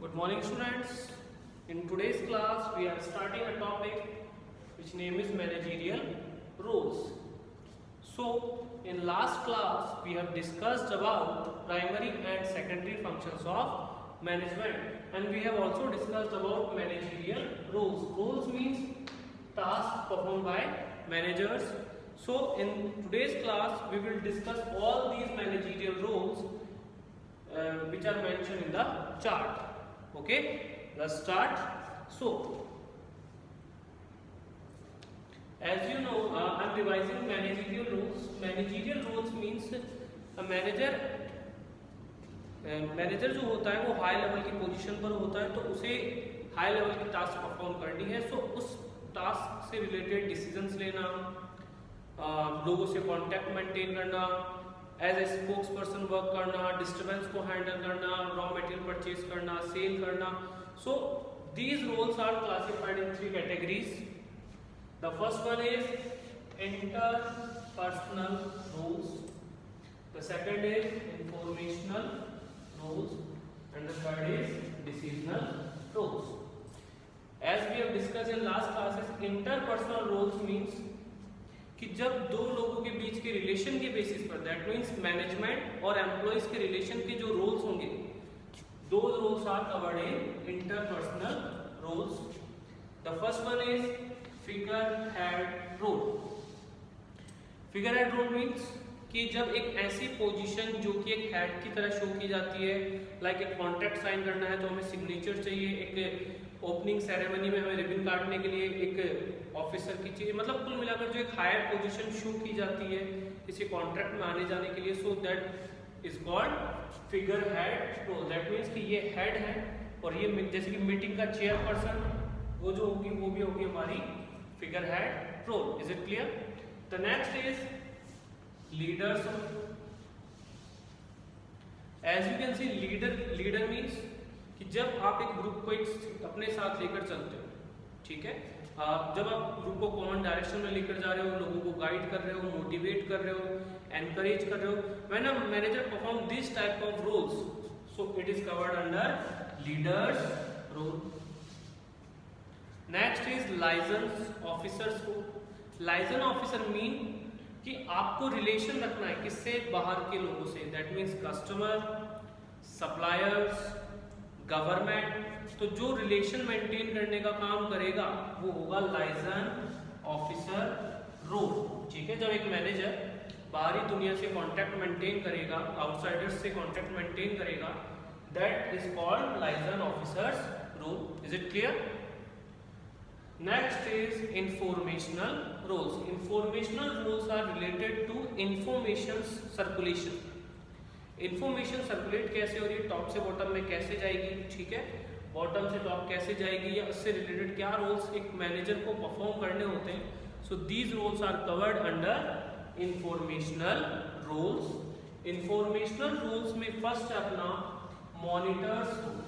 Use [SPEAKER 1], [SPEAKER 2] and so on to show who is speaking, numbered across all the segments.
[SPEAKER 1] Good morning students. In today's class we are starting a topic which name is managerial roles. So in last class we have discussed about primary and secondary functions of management, and we have also discussed about managerial roles. Roles means tasks performed by managers. So in today's class we will discuss all these managerial roles which are mentioned in the chart. Okay, let's start. So as you know, I'm revising managerial roles. Managerial roles means a manager जो होता है वो high level की position पर होता है, तो उसे हाई लेवल की टास्क परफॉर्म करनी है. सो उस टास्क से रिलेटेड डिसीजंस लेना, लोगों से कांटेक्ट मेंटेन करना, as a spokes person work करना, डिस्टर्बेंस को हैंडल करना, रॉ मटेरियल परचेज करना, सेल करना. So these roles are classified in 3 categories. The first one is interpersonal roles, the second is informational roles, and the third is decisional roles. As we have discussed in last classes, interpersonal roles means कि जब दो लोगों के बीच के relation के basis पर, that means management और employees के रिलेशन के जो रोल्स होंगे, those roles are covered in interpersonal roles. The first one is figurehead role. Figurehead role means कि जब एक ऐसी पोजीशन जो कि एक हेड की तरह शो की जाती है, लाइक एक कॉन्ट्रैक्ट साइन करना है तो हमें सिग्नेचर चाहिए, एक ओपनिंग सेरेमनी में हमें रिबन काटने के लिए एक ऑफिसर की चाहिए, मतलब कुल मिलाकर जो एक हायर पोजीशन शो की जाती है किसी कॉन्ट्रैक्ट में आने जाने के लिए, so that is called figure head role. That means कि ये हेड है और ये जैसे कि मीटिंग का चेयरपर्सन वो जो होगी वो भी होगी हमारी figure head role. Is it clear? The next is leaders. As you can see leader means कि जब आप एक ग्रुप को एक अपने साथ लेकर चलते हो, ठीक है, जब आप ग्रुप को कॉमन डायरेक्शन में लेकर जा रहे हो, लोगों को गाइड कर रहे हो, मोटिवेट कर रहे हो, एनकरेज कर रहे हो, when a manager perform this type of roles, so it is covered under leaders role. Next is licence officers को. लाइसेंस ऑफिसर मीन कि आपको रिलेशन रखना है किससे? बाहर के लोगों से. That means customer, suppliers, government. तो जो रिलेशन मेंटेन करने का काम करेगा वो होगा लाइसेंस ऑफिसर रोल. ठीक है, जब एक मैनेजर बाहरी दुनिया से कांटेक्ट मेंटेन करेगा, आउटसाइडर्स से कांटेक्ट मेंटेन करेगा, that is called licence officers role. Is it clear? Next is informational roles. Informational roles are related to information circulation. Information circulate कैसे हो रही है, टॉप से बॉटम में कैसे जाएगी, ठीक है, बॉटम से टॉप कैसे जाएगी, या उससे रिलेटेड क्या रोल्स एक मैनेजर को परफॉर्म करने होते हैं. So these roles are covered under informational roles. Informational roles में फर्स्ट है अपना monitors role.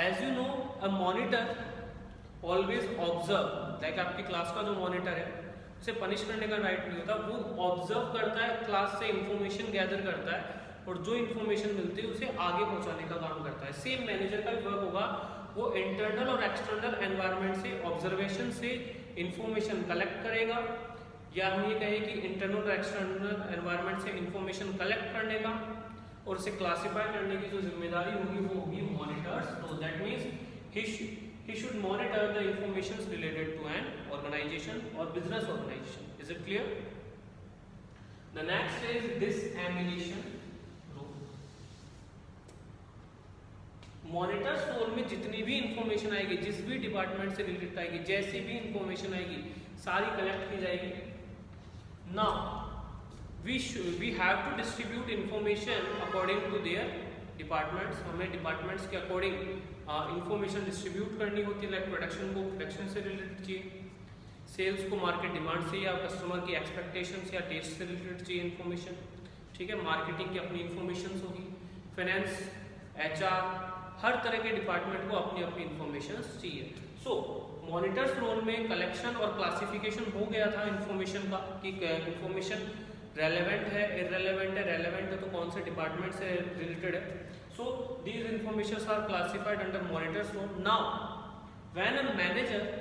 [SPEAKER 1] As you know, a monitor always observe, like आपकी क्लास का जो मॉनिटर है उसे पनिश करने का राइट नहीं होता, वो ऑब्जर्व करता है, क्लास से इंफॉर्मेशन गैदर करता है और जो इंफॉर्मेशन मिलती है उसे आगे पहुंचाने का काम करता है. सेम मैनेजर का भी वर्क होगा, वो इंटरनल और एक्सटर्नल एनवायरनमेंट से ऑब्जर्वेशन से इंफॉर्मेशन कलेक्ट करेगा, या हम ये कहें कि इंटरनल और एक्सटर्नल एनवायरनमेंट से इंफॉर्मेशन कलेक्ट करने का और उसे क्लासिफाई करने की जो जिम्मेदारी होगी वो होगी मॉनिटर्स. तो that means he should monitor the information related to an organization or business organization. Is it clear? The next is dissemination role. Monitors role में जितनी भी इंफॉर्मेशन आएगी, जिस भी डिपार्टमेंट से रिलेटेड आएगी, जैसी भी इंफॉर्मेशन आएगी, सारी कलेक्ट की जाएगी. Now we have to distribute information according to their departments. हमें डिपार्टमेंट्स के अकॉर्डिंग इंफॉर्मेशन डिस्ट्रीब्यूट करनी होती है. लाइक प्रोडक्शन को प्रोडक्शन से रिलेटेड चाहिए, सेल्स को मार्केट डिमांड से या कस्टमर की एक्सपेक्टेशन से या टेस्ट से रिलेटेड चाहिए इंफॉर्मेशन, ठीक है, मार्केटिंग की अपनी इंफॉर्मेशन होगी, फाइनेंस, HR, हर तरह के डिपार्टमेंट को अपनी अपनी इंफॉर्मेशन चाहिए. सो मॉनिटर्स रोल में कलेक्शन और क्लासिफिकेशन हो गया था इंफॉर्मेशन का, कि इंफॉर्मेशन रेलेवेंट है, इररेलेवेंट है, रेलेवेंट है तो कौन से डिपार्टमेंट से रिलेटेड है. So these information are classified under monitors note. Now when a manager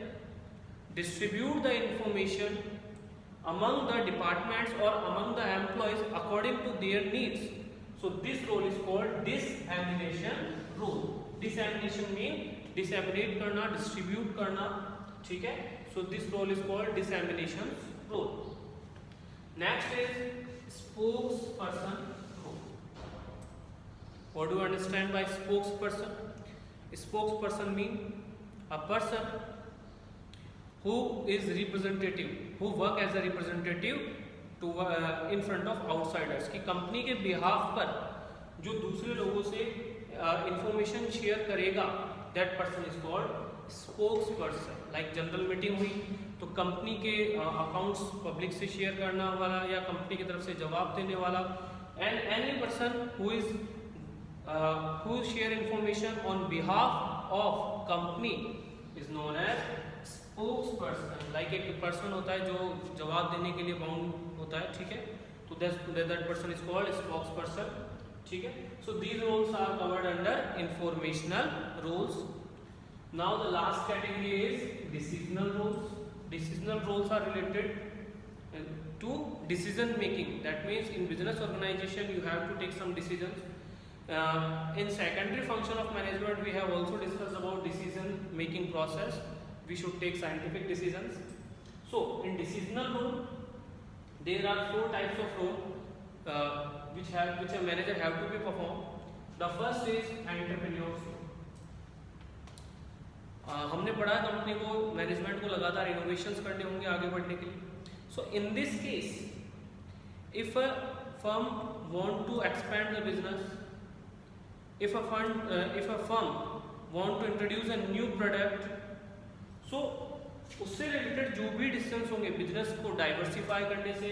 [SPEAKER 1] distribute the information among the departments or among the employees according to their needs. So this role is called dissemination role. Dissemination mean disseminate करना, distribute करना, ठीक है. So this role is called dissemination role. Next is spokesperson role. What do you understand by spokesperson? Spokesperson mean a person who is representative, who work as a representative to in front of outsiders, कि company के behalf पर जो दूसरे लोगों से information share करेगा, that person is called spokes person. Like general meeting हुई तो कंपनी के अकाउंट्स पब्लिक से शेयर करना वाला या कंपनी की तरफ से जवाब देने वाला, and any person who share information on behalf of company is known as spokesperson. Like एक पर्सन होता है जो जवाब देने के लिए बाउंड होता है, ठीक है, तो that person is called spokesperson, ठीक है. So these roles are covered under informational roles. Now the last category is decisional roles. Decisional roles are related to decision making. That means in business organisation you have to take some decisions. In secondary function of management we have also discussed about decision making process. We should take scientific decisions. So in decisional role there are 4 types of role which a manager have to be performed. The first is entrepreneurship. हमने पढ़ा company को, management को लगातार innovations करने होंगे आगे बढ़ने के लिए. So in this case if a firm want to expand the business, if a firm want to introduce a new product, so उससे रिलेटेड जो भी डिसीजंस होंगे, बिजनेस को डाइवर्सिफाई करने से,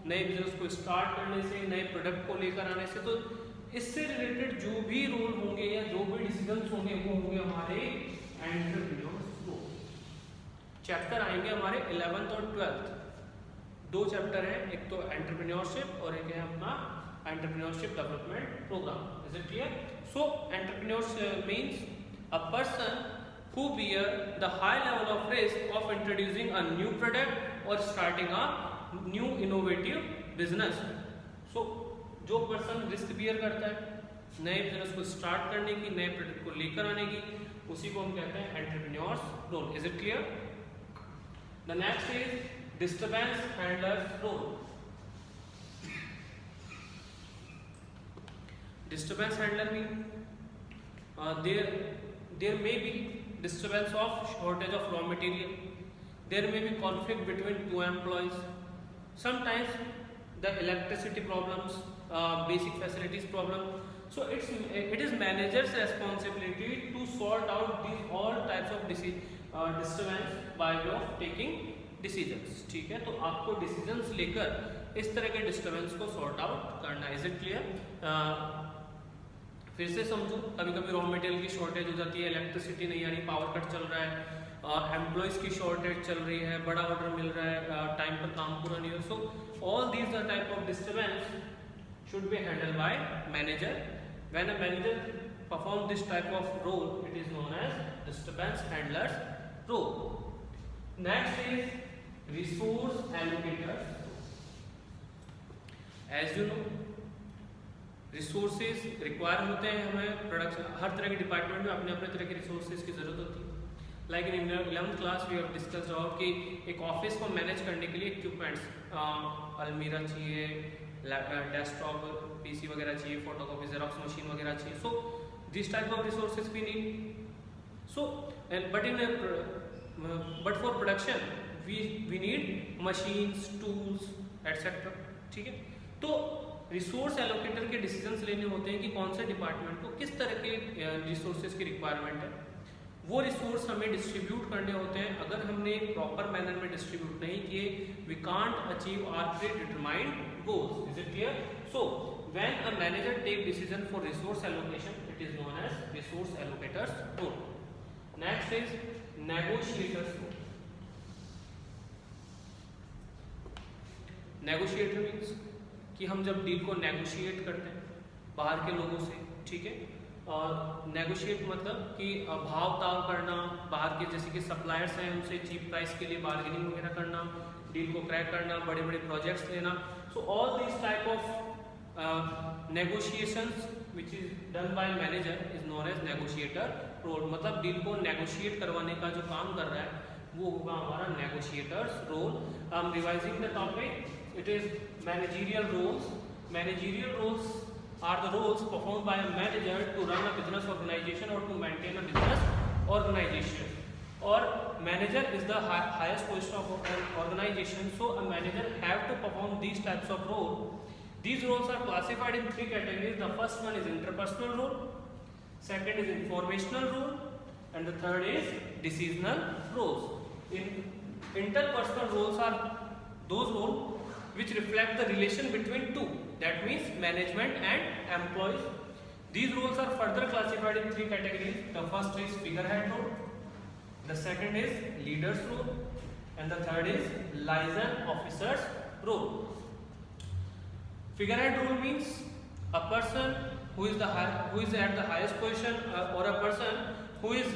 [SPEAKER 1] नए बिजनेस को स्टार्ट करने से, नए प्रोडक्ट को लेकर आने से, तो इससे रिलेटेड जो भी रोल होंगे या जो भी डिसीजंस होंगे वो होंगे हमारे एंटरप्रेन्योर्स रोल. चैप्टर आएंगे हमारे 11th और 12th. 2 चैप्टर हैं, एक तो एंटरप्रेन्योरशिप और एक है अपना entrepreneurship development programme. Is it clear? So entrepreneurs means a person who bear the high level of risk of introducing a new product or starting a new innovative business. So जो person risk beer करता है नए business को start करने की, नए product को लेकर आने की, उसी को हम कहते हैं entrepreneurs role. Is it clear? The next is disturbance handlers role. Disturbance handler mean there may be disturbance of shortage of raw material, there may be conflict between 2 employees, sometimes the electricity problems, basic facilities problem. So it is manager's responsibility to sort out these all types of disturbance by way of taking decisions. ठीक है, तो आपको decisions लेकर इस तरह के disturbance को sort out करना है. Is it clear? फिर से समझो, कभी कभी रॉ मटेरियल की शॉर्टेज हो जाती है, इलेक्ट्रिसिटी नहीं आ रही, पावर कट चल रहा है, एम्प्लॉयज़ की शॉर्टेज चल रही है, बड़ा ऑर्डर मिल रहा है, टाइम पर काम पूरा नहीं हो. So all these are type of disturbance should be handled by manager. When a manager perform this type of role it is known as disturbance handlers role. Next is resource allocators. As you know resources require होते हैं हमें production, हर तरह के department में अपने अपने तरह के रिसोर्सेज की ज़रूरत होती है. Like in 11th class we have discussed about कि एक ऑफिस को मैनेज करने के लिए इक्विपमेंट्स, अलमीरा चाहिए, डेस्कटॉप पीसी वगैरह चाहिए, फोटोकॉपी जेरॉक्स मशीन वगैरह चाहिए. So this type of resources we need. So but for production we need machines, tools etcetera. ठीक है, तो रिसोर्स एलोकेटर के डिसीजंस लेने होते हैं कि कौन से डिपार्टमेंट को किस तरह के रिसोर्सेज की रिक्वायरमेंट है, वो रिसोर्स हमें डिस्ट्रीब्यूट करने होते हैं. अगर हमने प्रॉपर मैनर में डिस्ट्रीब्यूट नहीं किए, we can't achieve our predetermined goals. Is it clear? So when a manager take decision for resource allocation it is known as resource allocators role. Next is negotiators role. Negotiator means कि हम जब deal को negotiate करते हैं बाहर के लोगों से, ठीक है। और नेगोशिएट मतलब कि भाव ताव करना, बाहर के जैसे कि सप्लायर्स हैं उनसे चीप प्राइस के लिए बार्गेनिंग वगैरह करना, डील को क्रैक करना, बड़े बड़े प्रोजेक्ट्स लेना। So all this type of negotiations which is done by manager is known as negotiator role. मतलब डील को नेगोशिएट करवाने का जो काम कर रहा है वो होगा हमारा negotiators role. I am revising the topic, it is managerial roles. Managerial roles are the roles performed by a manager to run a business organization or to maintain a business organization. Or manager is the highest position of an organization, so a manager have to perform these types of role. These roles are classified in three categories. The first one is interpersonal role, second is informational role, and the third is decisional roles. In interpersonal roles are those roles which reflect the relation between two, that means management and employees. These roles are further classified in three categories. The first is figurehead role, the second is leader's role, and the third is liaison officer's role. Figurehead role means a person who is at the highest position, or a person who is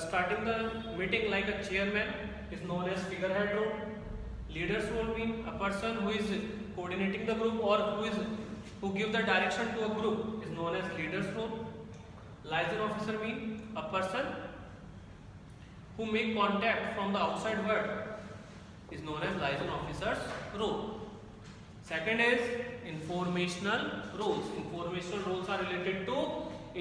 [SPEAKER 1] starting the meeting like a chairman is known as figurehead role. Leader's role means a person who is coordinating the group or who give the direction to a group is known as leader's role. Liaison officer means a person who make contact from the outside world is known as liaison officer's role. Second is informational roles. Informational roles are related to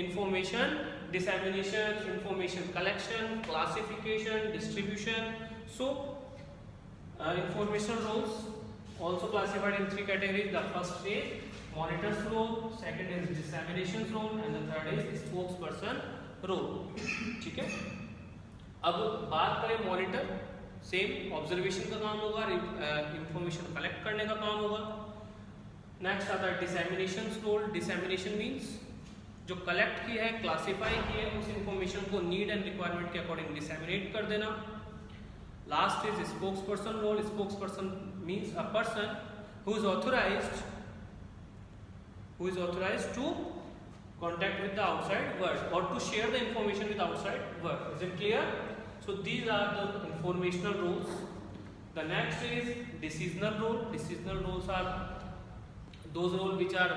[SPEAKER 1] information dissemination, information collection, classification, distribution. So informational roles also classified in three categories. The first is monitor's role, second is dissemination role, and the third is spokesperson role. ठीक है, अब बात करें monitor, same observation का काम होगा, information collect करने का काम होगा। नेक्स्ट आता है डिसेमिनेशन रोल। डिसेमिनेशन मीन्स जो कलेक्ट की है, क्लासीफाई की है, उस इंफॉर्मेशन को नीड एंड रिक्वायरमेंट के अकॉर्डिंग डिसेमिनेट कर देना। Last is spokesperson role. Spokesperson means a person who is authorized to contact with the outside world or to share the information with outside world. Is it clear? So these are the informational roles. The next is decisional role. Decisional roles are those roles which are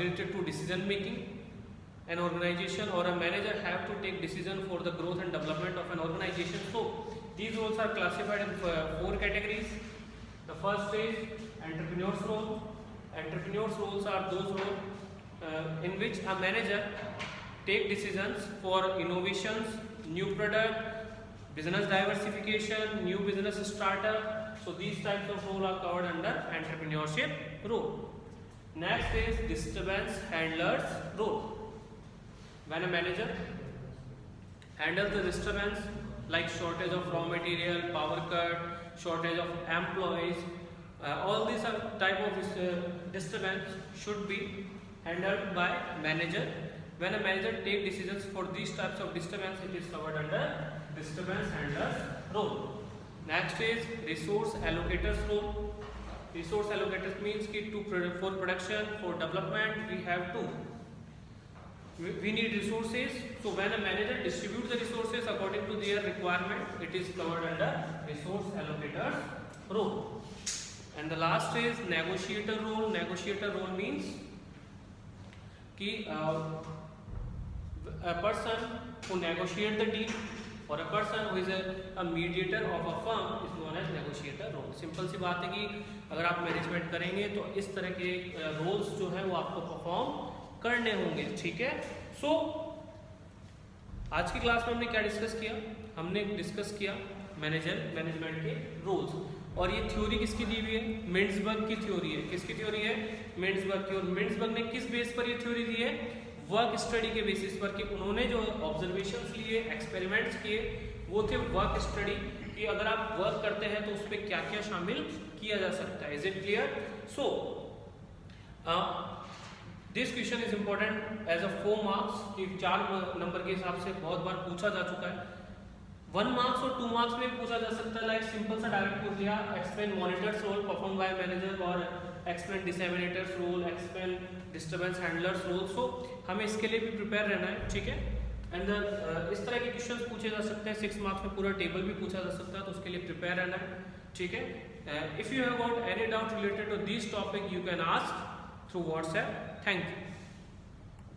[SPEAKER 1] related to decision making. An organization or a manager have to take decision for the growth and development of an organization. So these roles are classified in four categories. The first is entrepreneur's role. Entrepreneur's roles are those roles in which a manager take decisions for innovations, new product, business diversification, new business startup. So these types of roles are covered under entrepreneurship role. Next is disturbance handler's role. When a manager handles the disturbance like shortage of raw material, power cut, shortage of employees, all these type of disturbance should be handled by manager. When a manager take decisions for these types of disturbance, it is covered under disturbance handler's role. Next is resource allocator's role. Resource allocators means कि for production, for development, we need resources. So when a manager distributes the resources according to their requirement, it is covered under resource allocator's role. And the last is negotiator role. Negotiator role means कि a person who negotiate the deal or a person who is a mediator of a firm is known as negotiator role. Simple सी बात है कि अगर आप management करेंगे तो इस तरह के रोल्स जो है वो आपको परफॉर्म करने होंगे, ठीक है। सो आज की क्लास में हमने क्या डिस्कस किया? हमने डिस्कस किया मैनेजमेंट के रोल्स, और ये थ्योरी किसकी दी हुई है? मिंड्सबर्ग की थ्योरी है। किसकी थ्योरी है? मिंड्सबर्ग की। और मिंड्सबर्ग ने किस बेस पर ये थ्योरी दी है? वर्क स्टडी के बेसिस पर, कि उन्होंने जो ऑब्जर्वेशंस लिए, एक्सपेरिमेंट्स किए, वो थे वर्क स्टडी, कि अगर आप वर्क करते हैं तो उस पर क्या क्या शामिल किया जा सकता है। Is it clear? So this question is important as a 4 marks, कि 4 नंबर के हिसाब से बहुत बार पूछा जा चुका है। 1 मार्क्स और 2 मार्क्स में भी पूछा जा सकता है, लाइक सिंपल सा डायरेक्ट पूछ लिया, explain monitors role perform by manager और explain disseminators role, explain disturbance handlers role. So हमें इसके लिए भी प्रिपेयर रहना है, ठीक है। एंड इस तरह के क्वेश्चंस पूछे जा सकते हैं, 6 मार्क्स में पूरा टेबल भी पूछा जा सकता है, तो उसके लिए प्रिपेयर रहना है, ठीक है। If you have got any doubt related to this topic you can ask through WhatsApp. Thank you.